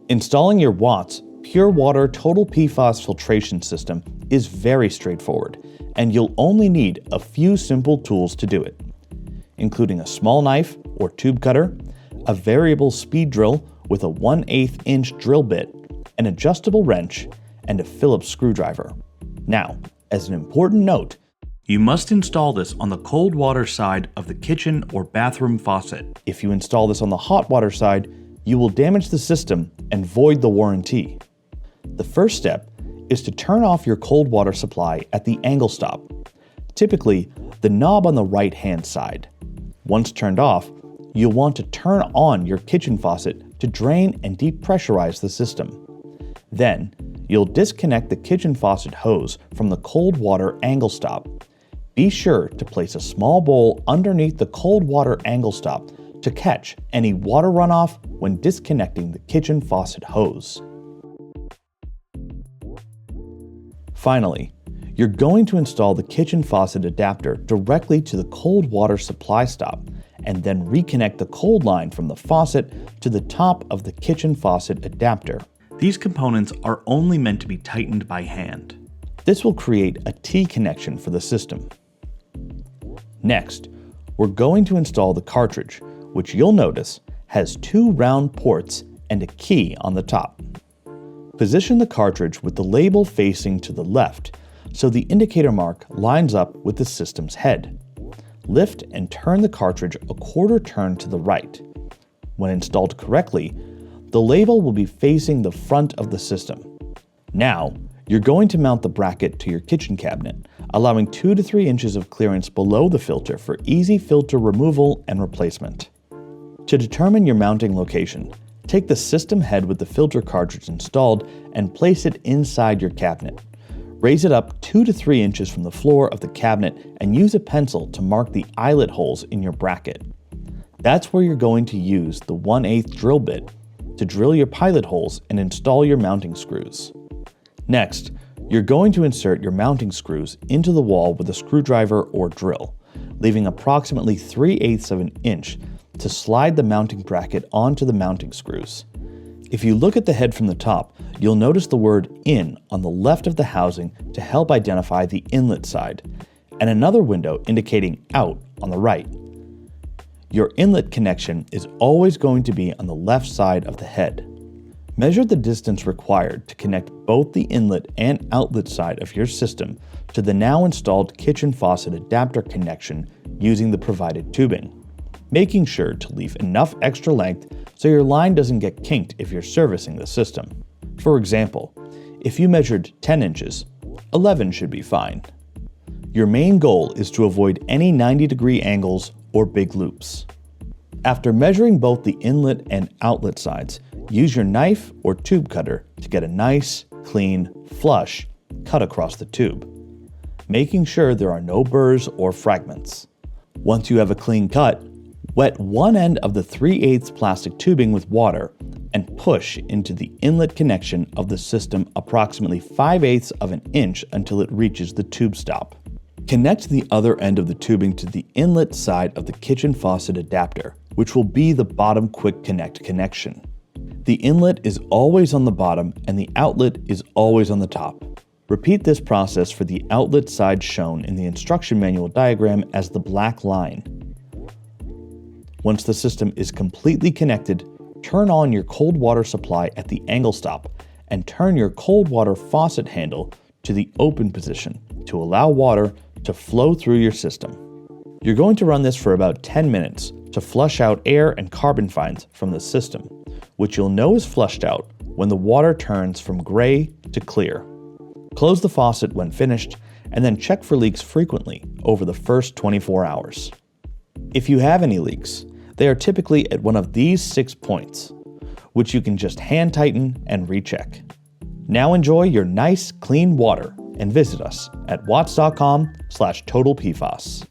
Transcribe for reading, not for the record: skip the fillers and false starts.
Installing your Watts Pure Water Total PFAS Filtration System is very straightforward, and you'll only need a few simple tools to do it, including a small knife or tube cutter, a variable speed drill with a 1/8 inch drill bit, an adjustable wrench, and a Phillips screwdriver. Now, as an important note, you must install this on the cold water side of the kitchen or bathroom faucet. If you install this on the hot water side, you will damage the system and void the warranty. The first step is to turn off your cold water supply at the angle stop, typically the knob on the right-hand side. Once turned off, you'll want to turn on your kitchen faucet to drain and depressurize the system. Then, you'll disconnect the kitchen faucet hose from the cold water angle stop. Be sure to place a small bowl underneath the cold water angle stop to catch any water runoff when disconnecting the kitchen faucet hose. Finally, you're going to install the kitchen faucet adapter directly to the cold water supply stop and then reconnect the cold line from the faucet to the top of the kitchen faucet adapter. These components are only meant to be tightened by hand. This will create a T connection for the system. Next, we're going to install the cartridge, which you'll notice has 2 round ports and a key on the top. Position the cartridge with the label facing to the left so the indicator mark lines up with the system's head. Lift and turn the cartridge a quarter turn to the right. When installed correctly, the label will be facing the front of the system. Now, you're going to mount the bracket to your kitchen cabinet, allowing 2 to 3 inches of clearance below the filter for easy filter removal and replacement. To determine your mounting location, take the system head with the filter cartridge installed and place it inside your cabinet. Raise it up 2 to 3 inches from the floor of the cabinet and use a pencil to mark the eyelet holes in your bracket. That's where you're going to use the 1/8 drill bit to drill your pilot holes and install your mounting screws. Next, you're going to insert your mounting screws into the wall with a screwdriver or drill, leaving approximately 3/8 of an inch to slide the mounting bracket onto the mounting screws. If you look at the head from the top, you'll notice the word "in" on the left of the housing to help identify the inlet side, and another window indicating "out" on the right. Your inlet connection is always going to be on the left side of the head. Measure the distance required to connect both the inlet and outlet side of your system to the now installed kitchen faucet adapter connection using the provided tubing, making sure to leave enough extra length so your line doesn't get kinked if you're servicing the system. For example, if you measured 10 inches, 11 should be fine. Your main goal is to avoid any 90-degree angles or big loops. After measuring both the inlet and outlet sides, use your knife or tube cutter to get a nice, clean, flush cut across the tube, making sure there are no burrs or fragments. Once you have a clean cut, wet one end of the 3/8 plastic tubing with water and push into the inlet connection of the system approximately 5/8 of an inch until it reaches the tube stop. Connect the other end of the tubing to the inlet side of the kitchen faucet adapter, which will be the bottom quick connect connection. The inlet is always on the bottom and the outlet is always on the top. Repeat this process for the outlet side shown in the instruction manual diagram as the black line. Once the system is completely connected, turn on your cold water supply at the angle stop and turn your cold water faucet handle to the open position to allow water to flow through your system. You're going to run this for about 10 minutes to flush out air and carbon fines from the system, which you'll know is flushed out when the water turns from gray to clear. Close the faucet when finished and then check for leaks frequently over the first 24 hours. If you have any leaks, they are typically at one of these 6 points, which you can just hand tighten and recheck. Now enjoy your nice, clean water and visit us at watts.com/totalpfas.